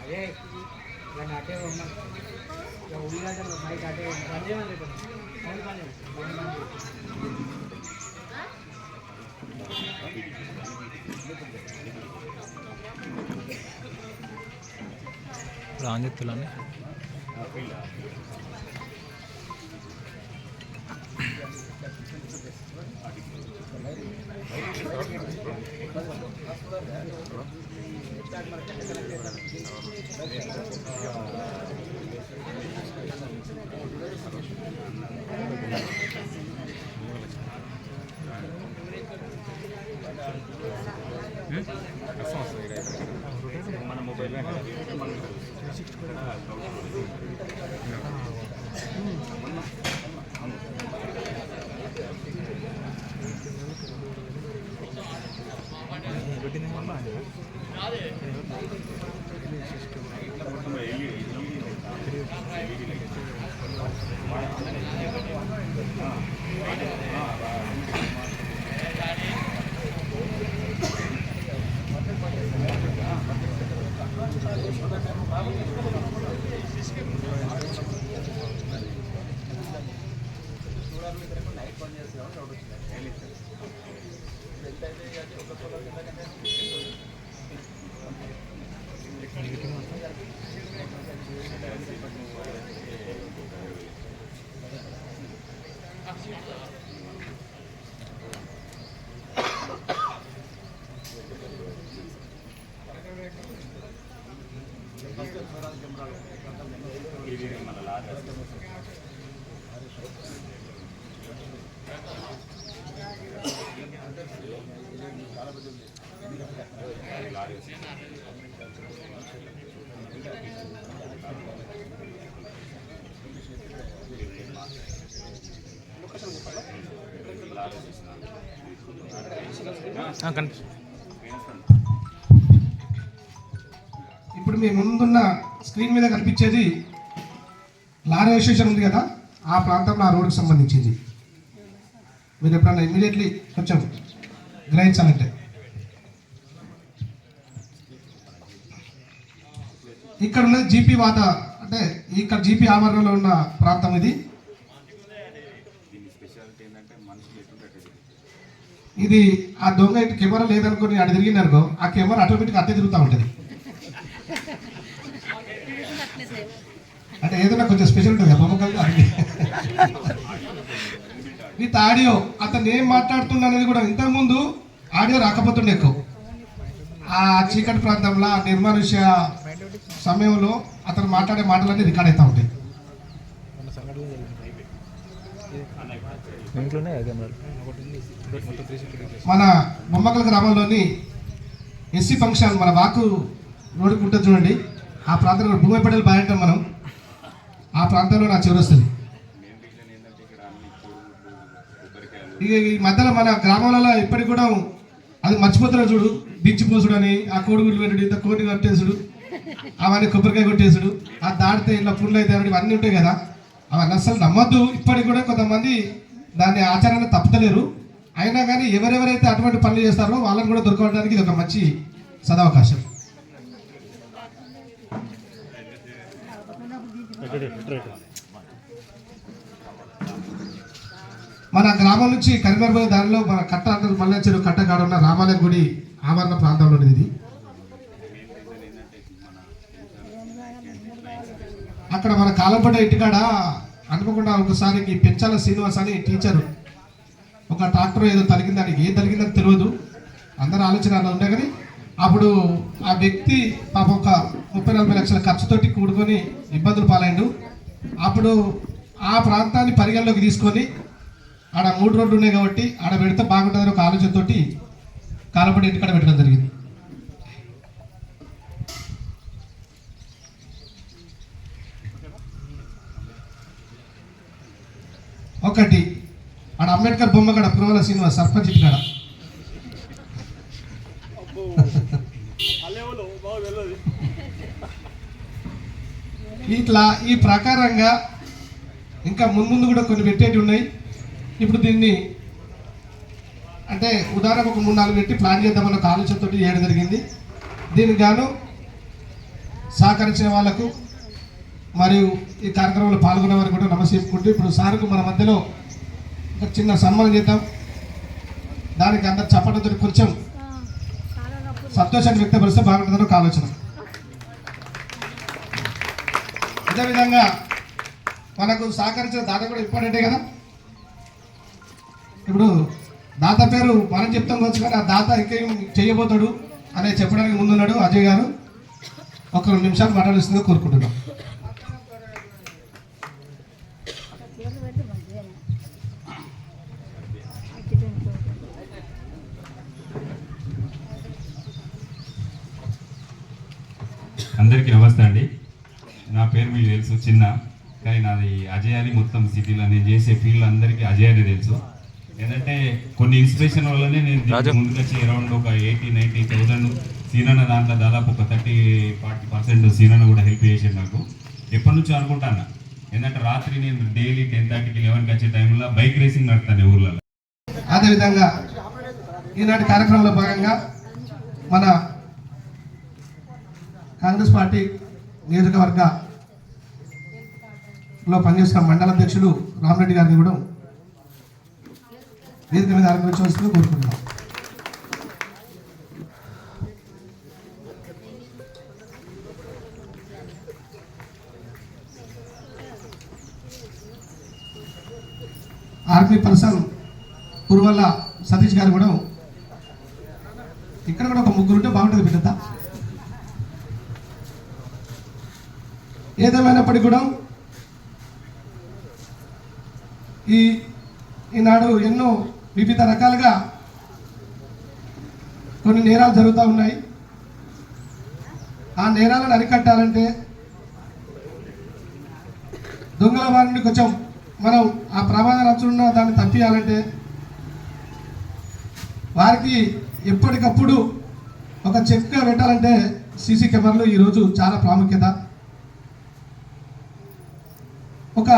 అదే ఇలా అటే ఉన్నాం ఇక ఉల్లిగడ్డలు బయట అటే పనిచేయాలి ఇప్పుడు రాంజెత్తులని మన మొబైల్ ఇది మన లారీ ఇప్పుడు మీ ముందున్న స్క్రీన్ మీద కనిపించేది లారీ అసోసియేషన్ ఉంది కదా, ఆ ప్రాంతంలో ఆ రోడ్డుకి సంబంధించింది. మీరు ఎప్పుడన్నా ఇమ్మీడియట్లీ కొంచెం గ్రహించాలంటే ఇక్కడ ఉన్నది జీపీ వాత, అంటే ఇక్కడ జీపీ ఆవరణలో ఉన్న ప్రాంతం ఇది. ఇది ఆ దొంగ ఇటు కెమెరా లేదనుకుని అటు తిరిగిందనుకో, ఆ కెమెరా ఆటోమేటిక్గా అట్టే తిరుగుతూ ఉంటుంది. అంటే ఏదైనా కొంచెం స్పెషల్ ఉంటుంది బొమ్మకల్లా విత్ ఆడియో. అతను ఏం మాట్లాడుతున్నా అనేది కూడా ఇంతకుముందు ఆడియో రాకపోతుండే ఎక్కువ. ఆ చీకటి ప్రాంతంలో నిర్మానుష్య సమయంలో అతను మాట్లాడే మాటలన్నీ రికార్డ్ అవుతూ ఉంటాయి. మన బొమ్మకల గ్రామంలోని ఎస్సీ ఫంక్షన్ మన వాకు రోడ్డుకు ఉంటుంది చూడండి, ఆ ప్రాంతంలో భూమి పడేలు బాగా అంటాం మనం. ఆ ప్రాంతంలో నా చివరి వస్తుంది. ఇక ఈ మధ్యలో మన గ్రామాలలో ఇప్పటికి కూడా అది మర్చిపోతున్నా చూడు, దించిపోసుడు అని, ఆ కోడిగుడ్లు పెట్టడు, ఇంత కోడి కట్టేసుడు, అవన్నీ కొబ్బరికాయ కొట్టేసుడు, ఆ దాడితే ఇలా పుండ్లు అయితే ఇవన్నీ ఉంటాయి కదా, అవన్నీ అసలు నమ్మద్దు. ఇప్పటికి కూడా కొంతమంది దాన్ని ఆచరణ తప్పుతలేరు. అయినా కానీ ఎవరెవరైతే అటువంటి పనులు చేస్తారో వాళ్ళని కూడా దొరకడానికి ఇది ఒక మంచి సదవకాశం. మన గ్రామం నుంచి కరీంనగర్ పోయే దారిలో మన కట్ట మల్లె చెరువు కట్టగాడ ఉన్న రామాలయ గుడి ఆవరణ ప్రాంతంలో ఉండేది ఇది. అక్కడ మన కాలంపడ్డ ఇంటికాడ అనుకోకుండా ఒకసారికి పెంచాల శ్రీనివాస్ అని టీచరు ఒక ట్రాక్టర్ ఏదో తలిగిందని, ఏం తలిగిందని తెలియదు, అందరూ ఆలోచన అలా ఉండే. కానీ అప్పుడు ఆ వ్యక్తి పాప ఒక 30-40 లక్షల ఖర్చుతోటి కూడుకొని ఇబ్బందులు పాలైండు. అప్పుడు ఆ ప్రాంతాన్ని పరిగణలోకి తీసుకొని ఆడ 3 రోడ్లు ఉన్నాయి కాబట్టి ఆడ పెడితే బాగుంటుందని ఒక ఆలోచనతోటి కాలంపడి ఇంటికాడ పెట్టడం జరిగింది. ఒకటి ఆడ అంబేద్కర్ బొమ్మ కాడ పురవల శ్రీనివాస్ సర్పంచ్ ఇంటికాడ ఇట్లా ఈ ప్రకారంగా ఇంకా ముందు కూడా కొన్ని పెట్టేవి ఉన్నాయి. ఇప్పుడు దీన్ని అంటే ఉదాహరణ ఒక 3-4 పెట్టి ప్లాన్ చేద్దామన్న ఒక ఆలోచనతో చేయడం జరిగింది. దీనికి గాను సహకరించిన వాళ్లకు మరియు ఈ కార్యక్రమంలో పాల్గొన్న వారికి కూడా నమస్తే చెప్పుకుంటూ ఇప్పుడు సార్కు మన మధ్యలో ఒక చిన్న సన్మానం చేద్దాం. దానికి అందరు చప్పటితో కొంచెం సంతోషాన్ని వ్యక్తపరిస్తే బాగుంటుందని ఒక ఆలోచన. అదేవిధంగా మనకు సహకరించిన దాత కూడా ఇంపార్టెంటే కదా. ఇప్పుడు దాత పేరు మనం చెప్తాం కావచ్చు, కానీ ఆ దాత ఇంకేం చేయబోతాడు అనేది చెప్పడానికి ముందున్నాడు అజయ్ గారు. ఒక 2 నిమిషాలు మాట్లాడుతుందిగా కోరుకుంటున్నాం. అందరికీ నమస్తే అండి. నా పేరు మీకు తెలుసు చిన్న, కానీ నాది అజయ్ అని మొత్తం సిటీలో నేను చేసే ఫీల్డ్ అందరికీ అజయ్ అని తెలుసు. ఏంటంటే కొన్ని ఇన్స్పిరేషన్ వల్లనే నేను ముందుకు వచ్చి అరౌండ్ ఒక 80-90,000 సీనన్న దాంట్లో దాదాపు ఒక 30-40% సీనన్న కూడా హెల్ప్ చేసాడు నాకు. ఎప్పటి నుంచో అనుకుంటాను, ఏంటంటే రాత్రి నేను డైలీ 10:30కి 11కి వచ్చే టైంలో బైక్ రేసింగ్ నడుతాను ఊర్లలో. అదేవిధంగా ఈనాటి కార్యక్రమంలో భాగంగా మన కాంగ్రెస్ పార్టీ నియోజకవర్గంలో పనిచేస్తున్న మండల అధ్యక్షుడు రామరెడ్డి గారిని కూడా వేదిక మీద ఆరంభించవలసిందిగా కోరుకుంటున్నాం. ఆర్మీ పర్సన్ కురువల్ల సతీష్ గారు కూడా ఇక్కడ కూడా ఒక 3 ఉంటే బాగుంటుంది బిడ్డ. ఏదేమైనప్పటికీ కూడా ఈనాడు ఎన్నో వివిధ రకాలుగా కొన్ని నేరాలు జరుగుతూ ఉన్నాయి. ఆ నేరాలను అరికట్టాలంటే, దొంగల వారిని కొంచెం మనం ఆ ప్రమాద రక్షణ దాన్ని తప్పియాలంటే వారికి ఎప్పటికప్పుడు ఒక చెక్గా పెట్టాలంటే సీసీ కెమెరాలు ఈరోజు చాలా ప్రాముఖ్యత. ఒక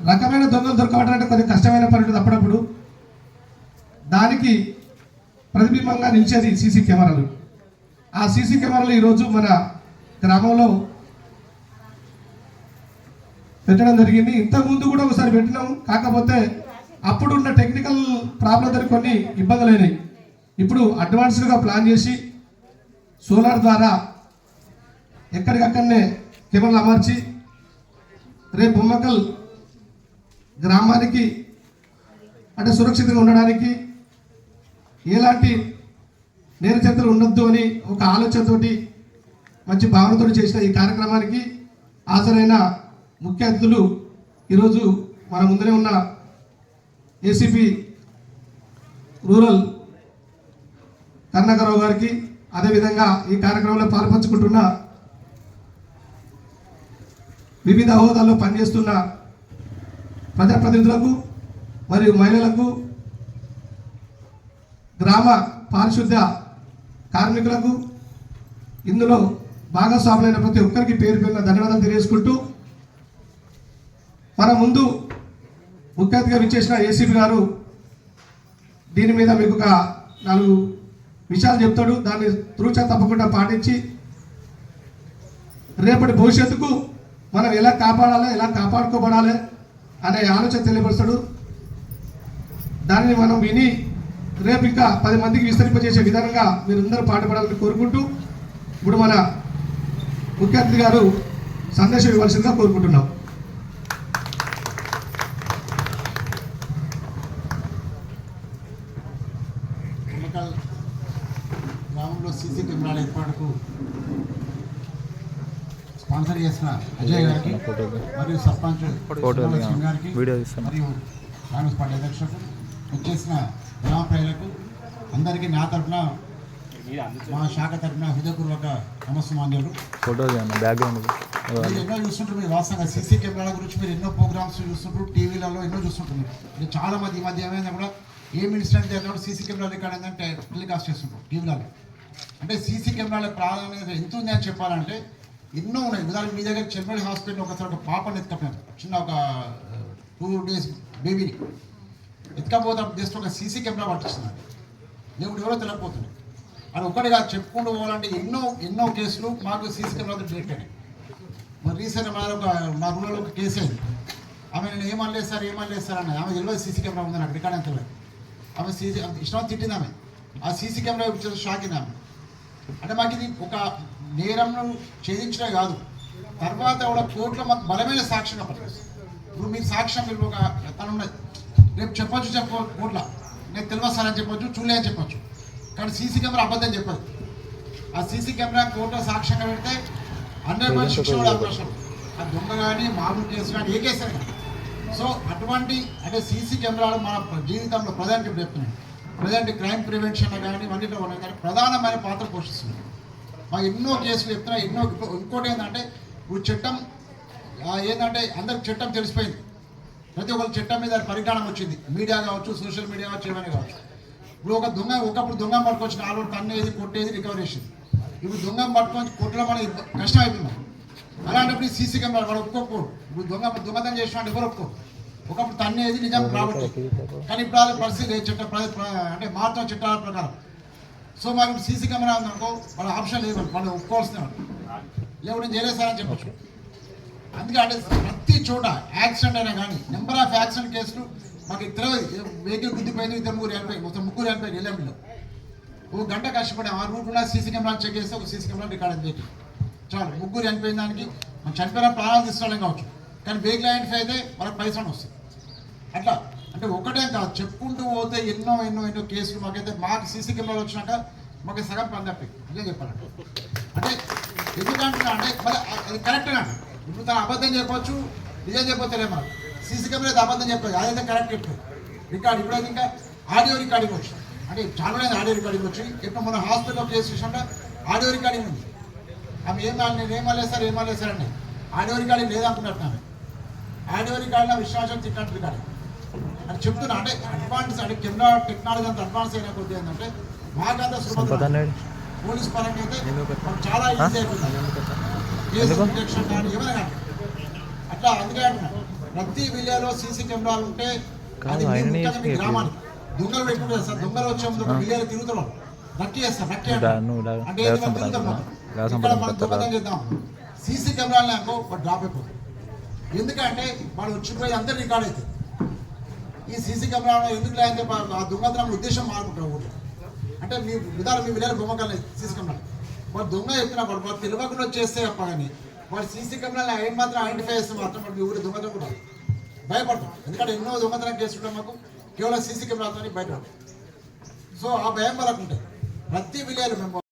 రకమైన దొంగలు దొరకబడాలంటే కొద్దిగా కష్టమైన పని అప్పుడప్పుడు. దానికి ప్రతిబింబంగా నిలిచేది సీసీ కెమెరాలు. ఆ సీసీ కెమెరాలు ఈరోజు మన గ్రామంలో పెట్టడం జరిగింది. ఇంతకుముందు కూడా ఒకసారి పెట్టినాము, కాకపోతే అప్పుడున్న టెక్నికల్ ప్రాబ్లంతో కొన్ని ఇబ్బందులు అయినాయి. ఇప్పుడు అడ్వాన్స్డ్గా ప్లాన్ చేసి సోలార్ ద్వారా ఎక్కడికక్కడనే కెమెరాలు అమర్చి రేపు బొమ్మకల్ గ్రామానికి అంటే సురక్షితంగా ఉండడానికి ఎలాంటి నేరచరిత్రలు ఉండొద్దు అని ఒక ఆలోచనతోటి మంచి భావనతో చేసిన ఈ కార్యక్రమానికి హాజరైన ముఖ్య అతిథులు ఈరోజు మన ముందరే ఉన్న ఏసీపీ రూరల్ కరుణాకరరావు గారికి, అదేవిధంగా ఈ కార్యక్రమంలో పాల్పంచుకుంటున్న వివిధ హోదాల్లో పనిచేస్తున్న ప్రజాప్రతినిధులకు మరియు మహిళలకు, గ్రామ పారిశుద్ధ్య కార్మికులకు, ఇందులో భాగస్వాములైన ప్రతి ఒక్కరికి పేరు పేరున ధన్యవాదాలు తెలియజేసుకుంటూ, మన ముందు ముఖ్య అతిథిగా విచ్చేసిన ఏసీపీ గారు దీని మీద మీకు ఒక 4 విషయాలు చెప్తాడు. దాన్ని తూచా తప్పకుండా పాటించి రేపటి భవిష్యత్తుకు మనం ఎలా కాపాడాలి, ఎలా కాపాడుకోబడాలి అనే ఆలోచన తెలియపరుస్తాడు. దానిని మనం విని రేపు ఇంకా 10 మందికి విస్తరింపజేసే విధానంగా మీరందరూ పాటుపడాలని కోరుకుంటూ ఇప్పుడు మన ముఖ్య అతిథి గారు సందేశం ఇవ్వాల్సిందిగా కోరుకుంటున్నాం. గ్రామంలో సీసీ కెమెరాల ఏర్పాటుకు స్పాన్సర్ చేసిన అజయ్ గారికి మరియు సర్పంచ్ గారికి మరియు కాంగ్రెస్ పార్టీ అధ్యక్షులకు వచ్చేసిన గ్రామ ప్రజలకు అందరికీ నా తరఫున మా శాఖ తరఫున హృదయపూర్వక నమస్సుమాంజలు. మీరు ఎన్నో చూస్తుంటారు, మీరు వాస్తవంగా సీసీ కెమెరాల గురించి మీరు ఎన్నో ప్రోగ్రామ్స్ చూస్తుంటారు, టీవీలలో ఎన్నో చూస్తుంటారు. మీరు చాలా మంది ఈ మధ్య ఏమైనా కూడా ఏ ఇన్సిడెంట్ జరిగినప్పుడు సీసీ కెమెరా రికార్డ్ ఏంటంటే టెలికాస్ట్ చేస్తుంటారు టీవీలలో. అంటే సీసీ కెమెరాల ప్రాధాన్యత ఎంత ఉంది అని చెప్పాలంటే ఎన్నో ఉన్నాయి. ఉదాహరణకు మీ దగ్గర చెన్నై హాస్పిటల్ ఒకసారి ఒక పాపని ఎత్తుకపోయాను, చిన్న ఒక 2 days బేబీని ఎత్తుకపోతే జస్ట్ ఒక సీసీ కెమెరా పట్టిస్తున్నాను, దేవుడు ఎవరో తెలియకపోతుంది. అది ఒక్కటిగా చెప్పుకుంటూ పోవాలంటే ఎన్నో కేసులు మాకు సీసీ కెమెరాతో డిటెక్ట్ అయినాయి. మరి రీసెంట్ మా రూరల్లో ఒక కేసు అయింది. ఆమె నేను ఏమనలేదు సార్ అన్న ఆమె తెలియదు సీసీ కెమెరా ఉంది నాకు రికార్డ్ ఎంత తెలియదు. ఆమె ఇష్టం తిట్టింది ఆమె. ఆ సీసీ కెమెరా వచ్చేసి షాక్ అయింది ఆమె. అంటే మాకు ఇది ఒక నేరంను ఛేదించడమే కాదు, తర్వాత కూడా కోర్టులో మాకు బలమైన సాక్ష్యం పడుతుంది. ఇప్పుడు మీరు సాక్ష్యం మీరు ఒక తను ఉన్నది రేపు చెప్పొచ్చు కోర్టులో నేను తెలియదు సార్ అని చెప్పొచ్చు, చూడలే అని చెప్పొచ్చు. కానీ సీసీ కెమెరా అబద్ధం చెప్పదు. ఆ సీసీ కెమెరా కోర్టులో సాక్ష్యంగా పెడితే 100% శిక్ష కూడా అవకాశం. ఆ దొంగ కానీ మామూలు కేసు కానీ ఏ కేసు కానీ. సో అటువంటి అంటే సీసీ కెమెరాలు మన జీవితంలో ప్రజెంట్ ఇప్పుడు చెప్తున్నాయి, ప్రజెంట్ క్రైమ్ ప్రివెన్షన్లో కానీ ఇవన్నిట్లో ఉన్నాయి కానీ ప్రధానమైన పాత్ర పోషిస్తుంది. మా ఎన్నో కేసులు చెప్తున్నా ఇంకోటి ఏంటంటే ఇప్పుడు చట్టం ఏంటంటే అందరికి చట్టం తెలిసిపోయింది. ప్రతి ఒక్కరు చట్టం మీద పరిజ్ఞానం వచ్చింది. మీడియా కావచ్చు, సోషల్ మీడియా కావచ్చు, ఏమైనా కావచ్చు. ఇప్పుడు ఒకప్పుడు దొంగ పట్టుకొచ్చిన ఆల్రెడీ తన్నేది కొట్టేది రికవరీ చేసింది. ఇప్పుడు దొంగ పట్టుకొని కొట్టడం అనేది కష్టం అయిపోయింది. అలాంటప్పుడు సీసీ కెమెరా వాడు ఒప్పుకోకూడదు. ఇప్పుడు దొంగతనం చేసిన ఎవరు ఒప్పుకోరు. ఒకప్పుడు తన్నేది నిజం రాబట్టి, కానీ ఇప్పుడు అది పరిస్థితి అంటే మారుతున్న చట్టాల ప్రకారం. సో మాకు సీసీ కెమెరా ఉందనుకో వాళ్ళ ఆప్షన్ లేదు, వాళ్ళు ఒప్పుకోవాల్సిన లేవు నేను చేయలేదు సార్ అని చెప్పచ్చు. అందుకే అంటే ప్రతి చోట యాక్సిడెంట్ అయినా కానీ నెంబర్ ఆఫ్ యాక్సిడెంట్ కేసులు మాకు తెలియదు. వెహికల్ గుద్దిపోయింది, ముగ్గురు వెళ్ళిపోయి ఎల్ఎంలో ఒక గంట కష్టపడి ఆ రూట్ ఉన్న సీసీ కెమెరాలు చెక్ చేస్తే ఒక సీసీ కెమెరా రికార్డ్ అని చాలు. ముగ్గురు చనిపోయిన దానికి మనం చనిపోయిన ప్రాణాలు తీసుకోవడం కావచ్చు, కానీ వెహికల్ ఐడెంటిఫై అయితే వాళ్ళకి పైసలు వస్తాయి. అట్లా అంటే ఒకటే కాదు, చెప్పుకుంటూ పోతే ఎన్నో కేసులు మాకు సీసీ కెమెరాలు వచ్చినాక మాకు సగం పని తప్పి ఇదే చెప్పాలంటే. అంటే ఎందుకంటున్నా అంటే మరి అది కరెక్ట్గా ఇప్పుడు తను అబద్ధం చెప్పొచ్చు, నిజం చెప్పొచ్చలే. మనకు సీసీ కెమెరా అయితే అబద్ధం చెప్పదు, అదైతే కరెక్ట్ చెప్పదు. రికార్డ్ ఇప్పుడైతే ఇంకా ఆడియో రికార్డింగ్ వచ్చి అంటే చాలా ఆడియో రికార్డింగ్ వచ్చి ఇప్పుడు మన హాస్పిటల్లో కేసు చూసినట్టు ఆడియో రికార్డింగ్ ఉంది. ఆమె ఏమలేదు సార్ అంటే ఆడియో రికార్డింగ్ లేదనుకున్నట్టు. ఆడియో రికార్డులో విశ్వాసం తిన్నట్టు రికార్డింగ్ అని చెప్తున్నా. అంటే అడ్వాన్స్ అంటే కెమెరా టెక్నాలజీ అంత అడ్వాన్స్ అయిన కొద్ది ఏంటంటే మాకంతా సులభం. పోలీస్ పరంగా అయితే చాలా ఈజీ అయిపోతుంది కేసు డిటెక్షన్ కానీ ఏమైనా కానీ. అట్లా అందుకే అంటున్నా ప్రతి విలేజ్లో సీసీ కెమెరాలు ఉంటే అది ముఖ్యంగా మీ గ్రామానికి దొంగలు పెట్టుకుంటారు సార్. దొంగలు వచ్చే ముందు విలేజ్ తిరుగుతారు, రక్కి చేస్తారు. రక్కి అంటే తిరుగుతాం ఇక్కడ మనం దొంగతనం చేద్దాం సీసీ కెమెరాలు అనుకో డ్రాప్ అయిపోతుంది. ఎందుకంటే వాడు వచ్చిపోయి అందరు రికార్డ్ అవుతుంది. ఈ సీసీ కెమెరా ఎందుకు లేదంటే ఆ దొంగతనం ఉద్దేశం మారుకుంటారు ఊళ్ళో. అంటే మీ విధానం మీ విలేజ్ బొమ్మకాలు సీసీ కెమెరా వాడు దొంగ ఎత్తున్నా వాడు తెలియకుండా చేస్తే తప్ప కానీ వాడు సీసీ కెమెరాలు మాత్రం ఐడెంటిఫై చేస్తే మాత్రం వాడు మీ ఊరి దొంగతనం కూడా భయపడతాం. ఎందుకంటే ఎన్నో దొంగతనం కేసుకుంటే మాకు కేవలం సీసీ కెమెరాతో బయట. సో ఆ భయం వాళ్ళకు ఉంటుంది. ప్రతి విలేజ్ మేము